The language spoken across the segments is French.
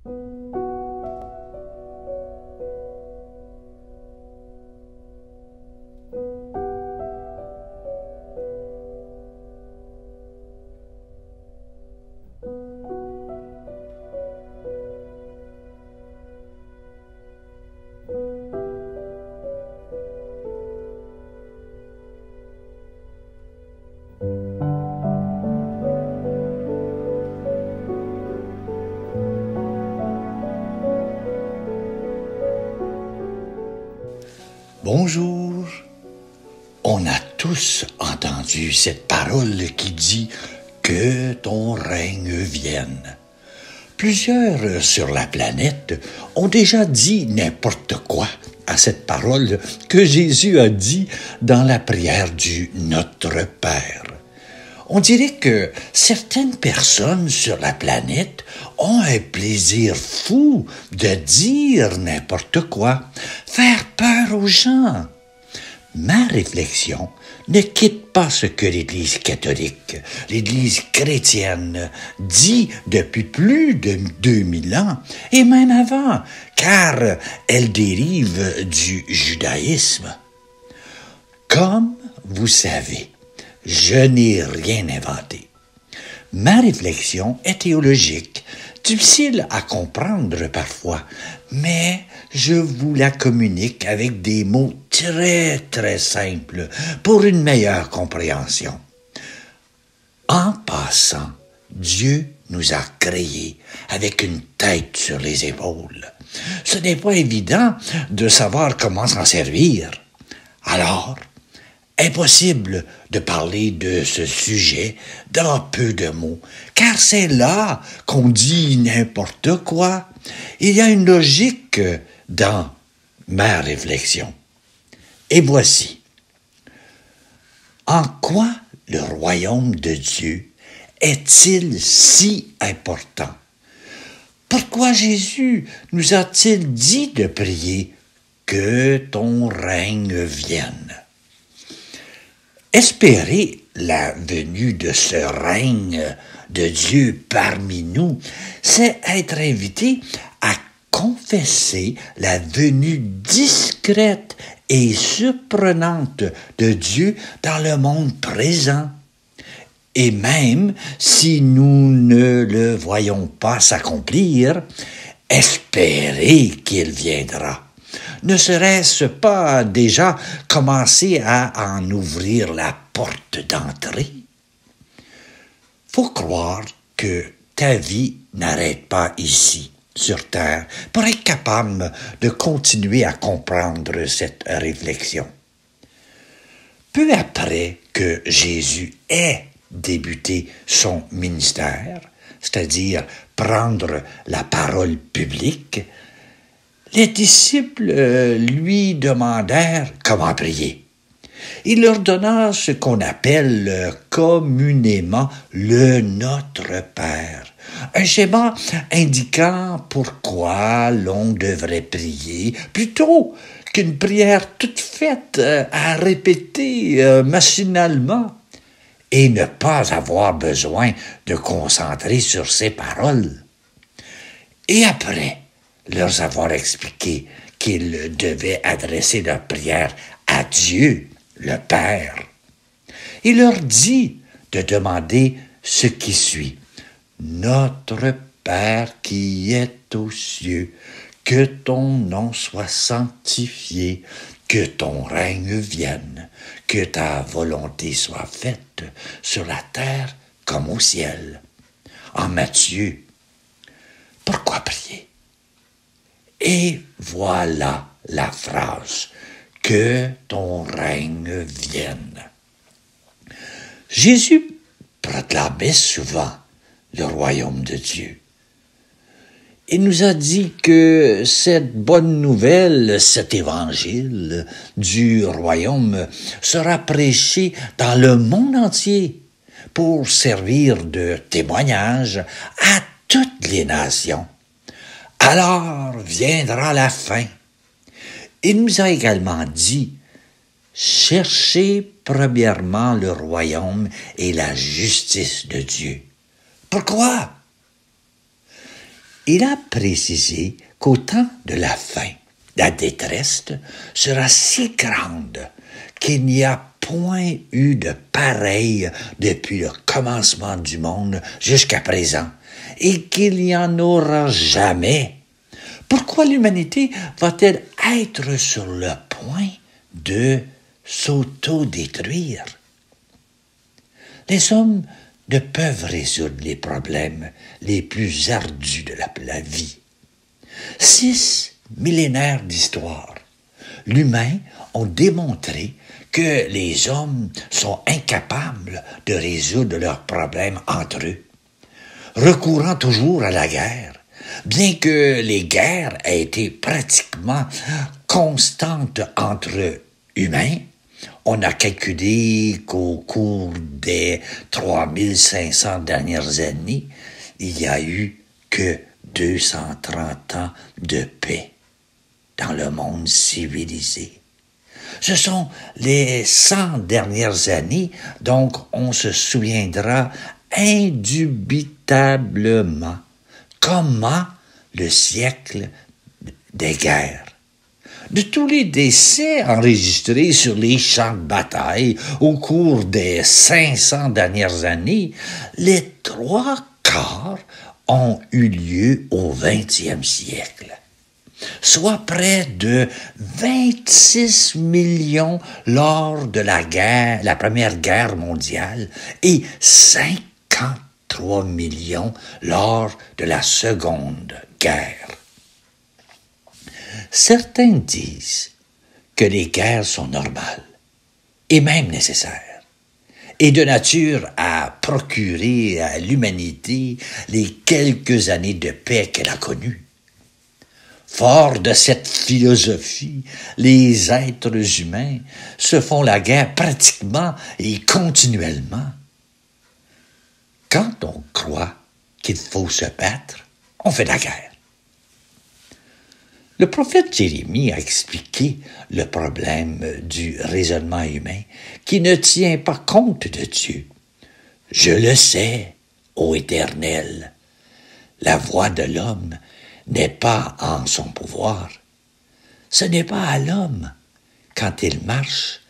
Bonjour. On a tous entendu cette parole qui dit « Que ton règne vienne ». Plusieurs sur la planète ont déjà dit n'importe quoi à cette parole que Jésus a dit dans la prière du Notre Père. On dirait que certaines personnes sur la planète ont un plaisir fou de dire n'importe quoi, faire peur aux gens. Ma réflexion ne quitte pas ce que l'Église catholique, l'Église chrétienne, dit depuis plus de 2000 ans, et même avant, car elle dérive du judaïsme. Comme vous savez, je n'ai rien inventé. Ma réflexion est théologique, difficile à comprendre parfois, mais je vous la communique avec des mots très très simples pour une meilleure compréhension. En passant, Dieu nous a créés avec une tête sur les épaules. Ce n'est pas évident de savoir comment s'en servir. Alors, impossible de parler de ce sujet dans peu de mots, car c'est là qu'on dit n'importe quoi. Il y a une logique dans ma réflexion. Et voici. En quoi le royaume de Dieu est-il si important? Pourquoi Jésus nous a-t-il dit de prier « Que ton règne vienne » ? Espérer la venue de ce règne de Dieu parmi nous, c'est être invité à confesser la venue discrète et surprenante de Dieu dans le monde présent. Et même si nous ne le voyons pas s'accomplir, espérer qu'il viendra. Ne serait-ce pas déjà commencer à en ouvrir la porte d'entrée? Faut croire que ta vie n'arrête pas ici, sur Terre, pour être capable de continuer à comprendre cette réflexion. Peu après que Jésus ait débuté son ministère, c'est-à-dire prendre la parole publique, les disciples lui demandèrent comment prier. Il leur donna ce qu'on appelle communément le Notre Père, un schéma indiquant pourquoi l'on devrait prier plutôt qu'une prière toute faite à répéter machinalement et ne pas avoir besoin de concentrer sur ses paroles. Et après leur avoir expliqué qu'ils devaient adresser leur prière à Dieu, le Père, il leur dit de demander ce qui suit. « Notre Père qui est aux cieux, que ton nom soit sanctifié, que ton règne vienne, que ta volonté soit faite sur la terre comme au ciel. » En Matthieu, pourquoi prier? Et voilà la phrase « Que ton règne vienne ». Jésus proclamait souvent le royaume de Dieu. Il nous a dit que cette bonne nouvelle, cet évangile du royaume sera prêché dans le monde entier pour servir de témoignage à toutes les nations. Alors viendra la fin. Il nous a également dit « Cherchez premièrement le royaume et la justice de Dieu. » Pourquoi? il a précisé qu'au temps de la fin, la détresse sera si grande qu'il n'y a point eu de pareil depuis le commencement du monde jusqu'à présent, et qu'il n'y en aura jamais. Pourquoi l'humanité va-t-elle être sur le point de s'auto-détruire? Les hommes ne peuvent résoudre les problèmes les plus ardus de la vie. 6 millénaires d'histoire, l'humain ont démontré que les hommes sont incapables de résoudre leurs problèmes entre eux, recourant toujours à la guerre, bien que les guerres aient été pratiquement constantes entre humains. On a calculé qu'au cours des 3500 dernières années, il n'y a eu que 230 ans de paix dans le monde civilisé. Ce sont les 100 dernières années, donc on se souviendra indubitablement comment le siècle des guerres. De tous les décès enregistrés sur les champs de bataille au cours des 500 dernières années, les 3/4 ont eu lieu au 20e siècle, soit près de 26 millions lors de la Première Guerre mondiale et 53 millions lors de la Seconde Guerre. Certains disent que les guerres sont normales et même nécessaires et de nature à procurer à l'humanité les quelques années de paix qu'elle a connues. Fort de cette philosophie, les êtres humains se font la guerre pratiquement et continuellement. Quand on croit qu'il faut se battre, on fait la guerre. Le prophète Jérémie a expliqué le problème du raisonnement humain qui ne tient pas compte de Dieu. « Je le sais, ô Éternel, la voix de l'homme n'est pas en son pouvoir. Ce n'est pas à l'homme, quand il marche,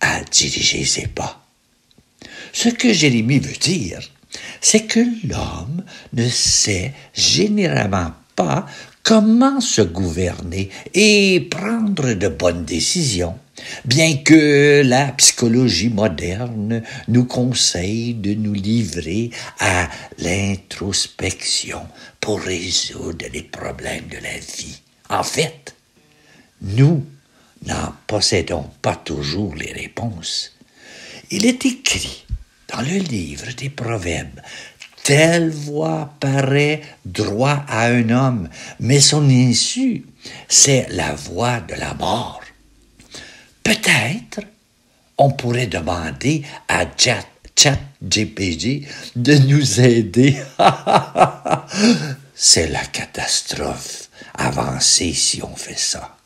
à diriger ses pas. » Ce que Jérémie veut dire, c'est que l'homme ne sait généralement pas comment se gouverner et prendre de bonnes décisions, bien que la psychologie moderne nous conseille de nous livrer à l'introspection pour résoudre les problèmes de la vie. En fait, nous n'en possédons pas toujours les réponses. Il est écrit dans le livre des Proverbes: telle voie paraît droit à un homme, mais son issue, c'est la voie de la mort. Peut-être on pourrait demander à ChatGPT de nous aider. C'est la catastrophe avancée si on fait ça.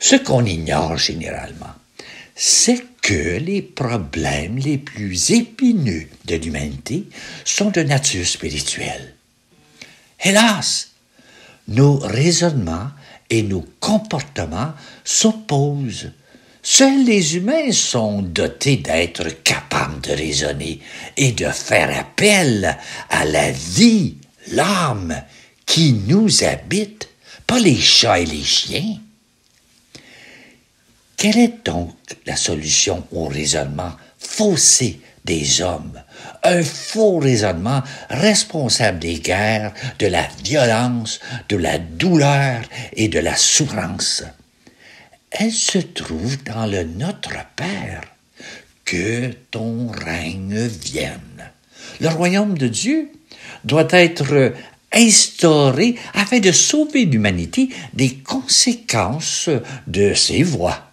Ce qu'on ignore généralement, c'est que les problèmes les plus épineux de l'humanité sont de nature spirituelle. Hélas, nos raisonnements et nos comportements s'opposent. Seuls les humains sont dotés d'être capables de raisonner et de faire appel à la vie, l'âme qui nous habite, pas les chats et les chiens. Quelle est donc la solution au raisonnement faussé des hommes? Un faux raisonnement responsable des guerres, de la violence, de la douleur et de la souffrance. Elle se trouve dans le Notre Père. Que ton règne vienne. Le royaume de Dieu doit être instauré afin de sauver l'humanité des conséquences de ses voies.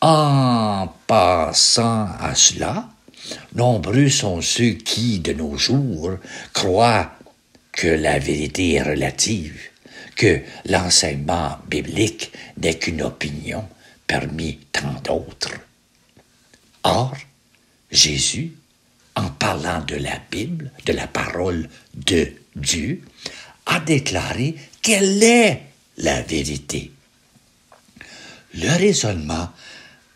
En passant à cela, nombreux sont ceux qui, de nos jours, croient que la vérité est relative, que l'enseignement biblique n'est qu'une opinion parmi tant d'autres. Or, Jésus, en parlant de la Bible, de la parole de Dieu a déclaré quelle est la vérité. Le raisonnement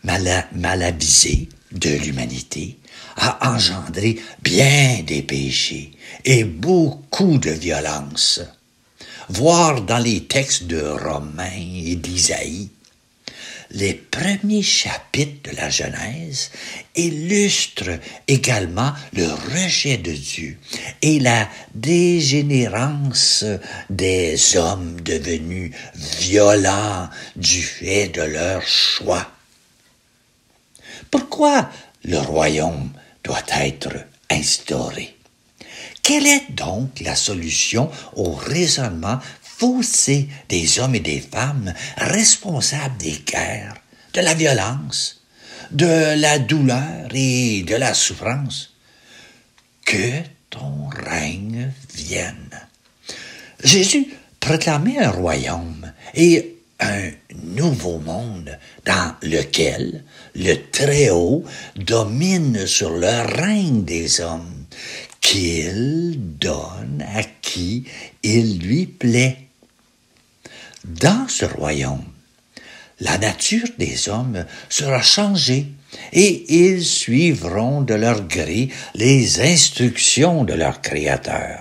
mal avisé de l'humanité a engendré bien des péchés et beaucoup de violence. Voir dans les textes de Romains et d'Isaïe, les premiers chapitres de la Genèse illustrent également le rejet de Dieu et la dégénérance des hommes devenus violents du fait de leur choix. Pourquoi le royaume doit être instauré? Quelle est donc la solution au raisonnement faussé des hommes et des femmes responsables des guerres, de la violence, de la douleur et de la souffrance? Que ton règne vienne. Jésus proclamait un royaume et un nouveau monde dans lequel le Très-Haut domine sur le règne des hommes, qu'il donne à qui il lui plaît. Dans ce royaume, la nature des hommes sera changée et ils suivront de leur gré les instructions de leur Créateur.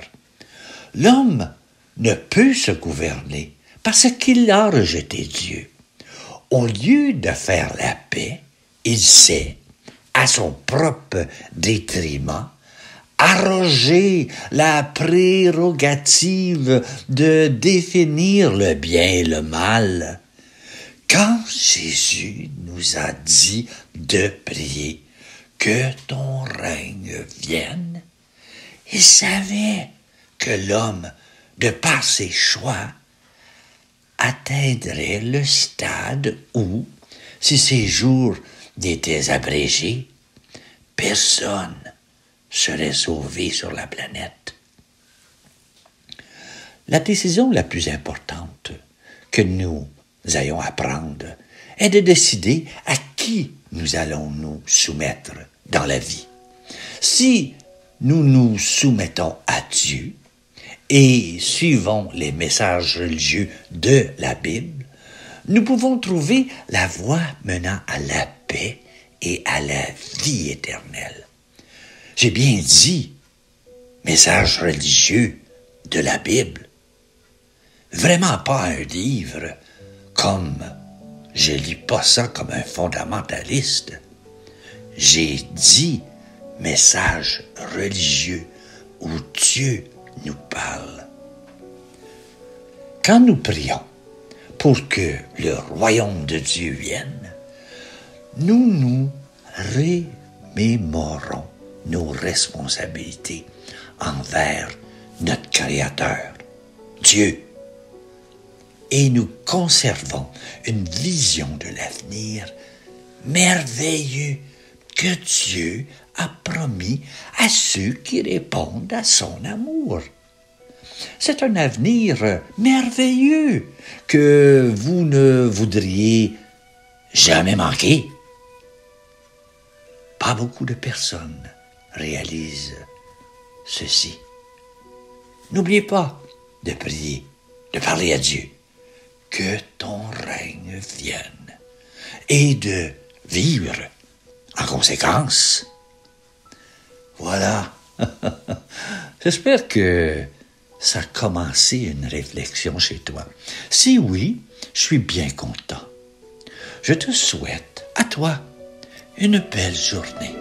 L'homme ne peut se gouverner parce qu'il a rejeté Dieu. Au lieu de faire la paix, il s'est, à son propre détriment, arroger la prérogative de définir le bien et le mal. Quand Jésus nous a dit de prier que ton règne vienne, il savait que l'homme, de par ses choix, atteindrait le stade où, si ses jours étaient abrégés, personne serait sauvé sur la planète. La décision la plus importante que nous ayons à prendre est de décider à qui nous allons nous soumettre dans la vie. Si nous nous soumettons à Dieu et suivons les messages religieux de la Bible, nous pouvons trouver la voie menant à la paix et à la vie éternelle. J'ai bien dit message religieux de la Bible. Vraiment pas un livre comme je lis pas ça comme un fondamentaliste. J'ai dit message religieux où Dieu nous parle. Quand nous prions pour que le royaume de Dieu vienne, nous nous remémorons nos responsabilités envers notre Créateur, Dieu, et nous conservons une vision de l'avenir merveilleux que Dieu a promis à ceux qui répondent à son amour. C'est un avenir merveilleux que vous ne voudriez jamais manquer. Pas beaucoup de personnes réalisent ceci. N'oubliez pas de prier, de parler à Dieu, que ton règne vienne, et de vivre en conséquence. Voilà. J'espère que ça a commencé une réflexion chez toi. Si oui, je suis bien content. Je te souhaite, à toi, une belle journée.